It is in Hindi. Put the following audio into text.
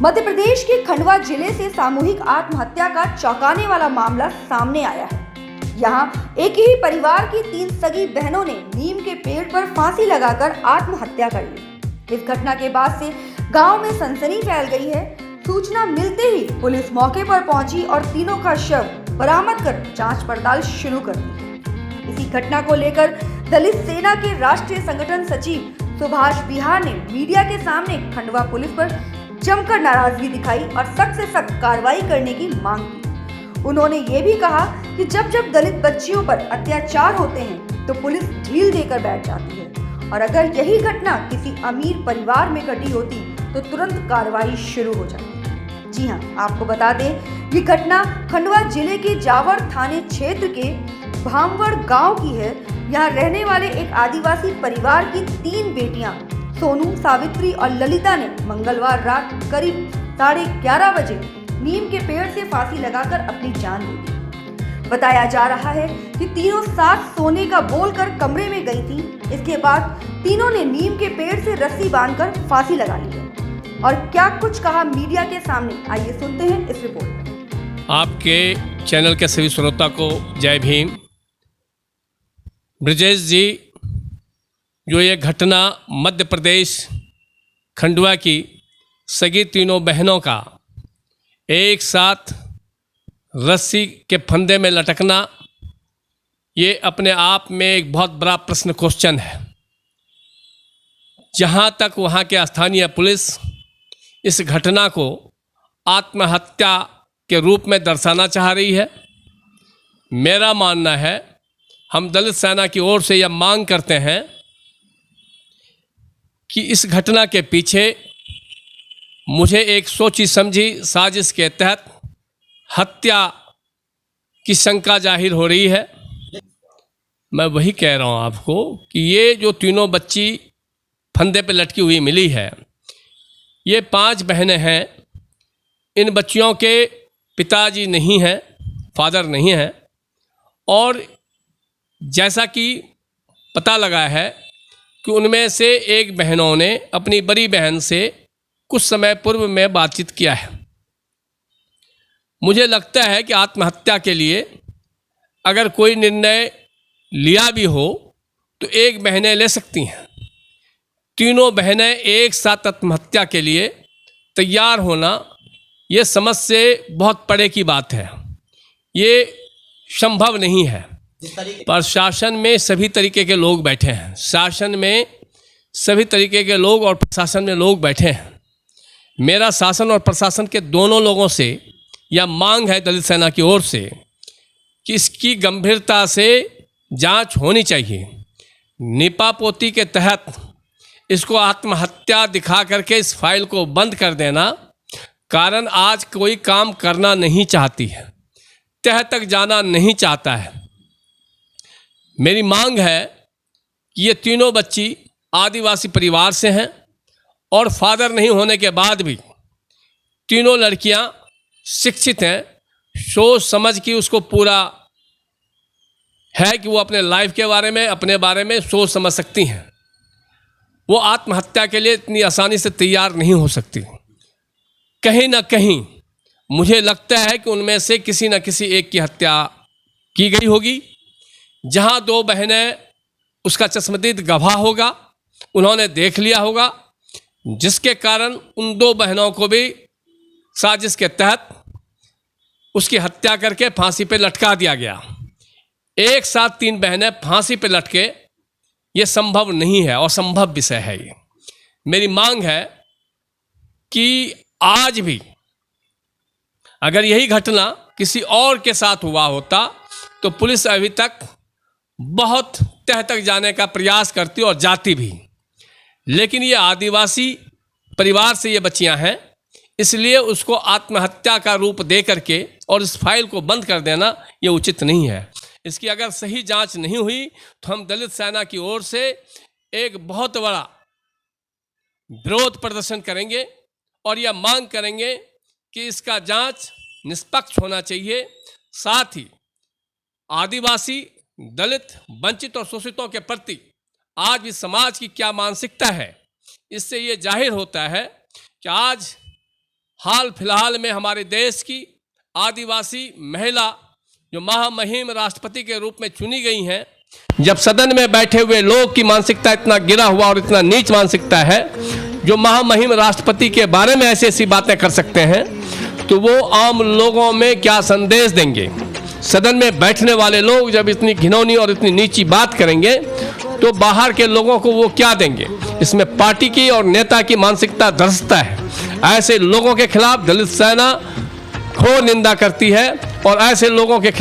मध्य प्रदेश के खंडवा जिले से सामूहिक आत्महत्या का चौंकाने वाला मामला सामने आया है। यहाँ एक ही परिवार की 3 सगी बहनों ने नीम के पेड़ पर फांसी लगाकर आत्महत्या कर ली। इस घटना के बाद से गांव में सनसनी फैल गई है। सूचना मिलते ही पुलिस मौके पर पहुंची और तीनों का शव बरामद कर जांच पड़ताल शुरू कर दी। इसी घटना को लेकर दलित सेना के राष्ट्रीय संगठन सचिव सुभाष बिहार ने मीडिया के सामने खंडवा पुलिस पर जमकर नाराजगी दिखाई और सख्त से सख्त कार्रवाई करने की मांग की। उन्होंने ये भी कहा कि जब जब दलित बच्चियों पर अत्याचार होते हैं तो पुलिस ढील देकर बैठ जाती है और अगर यही घटना किसी अमीर परिवार में घटी होती तो तुरंत कार्रवाई शुरू हो जाती। जी हाँ, आपको बता दें ये घटना खंडवा जिले के जावर थाने क्षेत्र के भामवड़ गांव की है। यहाँ रहने वाले एक आदिवासी परिवार की 3 बेटियां सोनू, सावित्री और ललिता ने मंगलवार रात करीब 11:30 बजे नीम के पेड़ से फांसी लगाकर अपनी जान ले ली। बताया जा रहा है कि तीनों साथ सोने का बोलकर कमरे में गई थी। इसके बाद तीनों ने नीम के पेड़ से रस्सी बांधकर फांसी लगा ली है। और क्या कुछ कहा मीडिया के सामने, आइए सुनते हैं इस रिपोर्ट में। आपके चैनल के सभी श्रोता को जय भीम। ब्रजेश जी, जो ये घटना मध्य प्रदेश खंडवा की सगी तीनों बहनों का एक साथ रस्सी के फंदे में लटकना, ये अपने आप में एक बहुत बड़ा प्रश्न क्वेश्चन है। जहाँ तक वहाँ के स्थानीय पुलिस इस घटना को आत्महत्या के रूप में दर्शाना चाह रही है। मेरा मानना है, हम दलित सेना की ओर से यह मांग करते हैं कि इस घटना के पीछे मुझे एक सोची समझी साजिश के तहत हत्या की शंका जाहिर हो रही है। मैं वही कह रहा हूँ आपको कि ये जो तीनों बच्ची फंदे पे लटकी हुई मिली है, ये 5 बहनें हैं। इन बच्चियों के पिताजी नहीं हैं, फादर नहीं हैं, और जैसा कि पता लगा है कि उनमें से एक बहनों ने अपनी बड़ी बहन से कुछ समय पूर्व में बातचीत किया है। मुझे लगता है कि आत्महत्या के लिए अगर कोई निर्णय लिया भी हो तो एक बहनें ले सकती हैं। तीनों बहनें एक साथ आत्महत्या के लिए तैयार होना, ये समझ से बहुत परे की बात है। ये संभव नहीं है। प्रशासन में सभी तरीके के लोग बैठे हैं, शासन में सभी तरीके के लोग और प्रशासन में लोग बैठे हैं। मेरा शासन और प्रशासन के दोनों लोगों से यह मांग है दलित सेना की ओर से कि इसकी गंभीरता से जांच होनी चाहिए। निपापोती के तहत इसको आत्महत्या दिखा करके इस फाइल को बंद कर देना, कारण आज कोई काम करना नहीं चाहती है, तह तक जाना नहीं चाहता है। मेरी मांग है कि ये तीनों बच्ची आदिवासी परिवार से हैं और फादर नहीं होने के बाद भी तीनों लड़कियां शिक्षित हैं, सोच समझ की उसको पूरा है कि वो अपने लाइफ के बारे में, अपने बारे में सोच समझ सकती हैं। वो आत्महत्या के लिए इतनी आसानी से तैयार नहीं हो सकती। कहीं ना कहीं मुझे लगता है कि उनमें से किसी न किसी एक की हत्या की गई होगी। जहाँ 2 बहनें उसका चश्मदीद गवाह होगा, उन्होंने देख लिया होगा, जिसके कारण उन 2 बहनों को भी साजिश के तहत उसकी हत्या करके फांसी पे लटका दिया गया। एक साथ 3 बहनें फांसी पे लटके, ये संभव नहीं है, असंभव विषय है ये। मेरी मांग है कि आज भी अगर यही घटना किसी और के साथ हुआ होता तो पुलिस अभी तक बहुत तह तक जाने का प्रयास करती और जाती भी, लेकिन ये आदिवासी परिवार से ये बच्चियां हैं, इसलिए उसको आत्महत्या का रूप दे करके और इस फाइल को बंद कर देना ये उचित नहीं है। इसकी अगर सही जांच नहीं हुई तो हम दलित सेना की ओर से एक बहुत बड़ा विरोध प्रदर्शन करेंगे और यह मांग करेंगे कि इसका जांच निष्पक्ष होना चाहिए। साथ ही आदिवासी, दलित, वंचित और शोषितों के प्रति आज भी समाज की क्या मानसिकता है, इससे ये जाहिर होता है कि आज हाल फिलहाल में हमारे देश की आदिवासी महिला जो महामहिम राष्ट्रपति के रूप में चुनी गई हैं, जब सदन में बैठे हुए लोग की मानसिकता इतना गिरा हुआ और इतना नीच मानसिकता है, जो महामहिम राष्ट्रपति के बारे में ऐसी ऐसी बातें कर सकते हैं, तो वो आम लोगों में क्या संदेश देंगे। सदन में बैठने वाले लोग जब इतनी घिनौनी और इतनी नीची बात करेंगे तो बाहर के लोगों को वो क्या देंगे। इसमें पार्टी की और नेता की मानसिकता धंसता है। ऐसे लोगों के खिलाफ दलित सेना घोर निंदा करती है और ऐसे लोगों के खिलाफ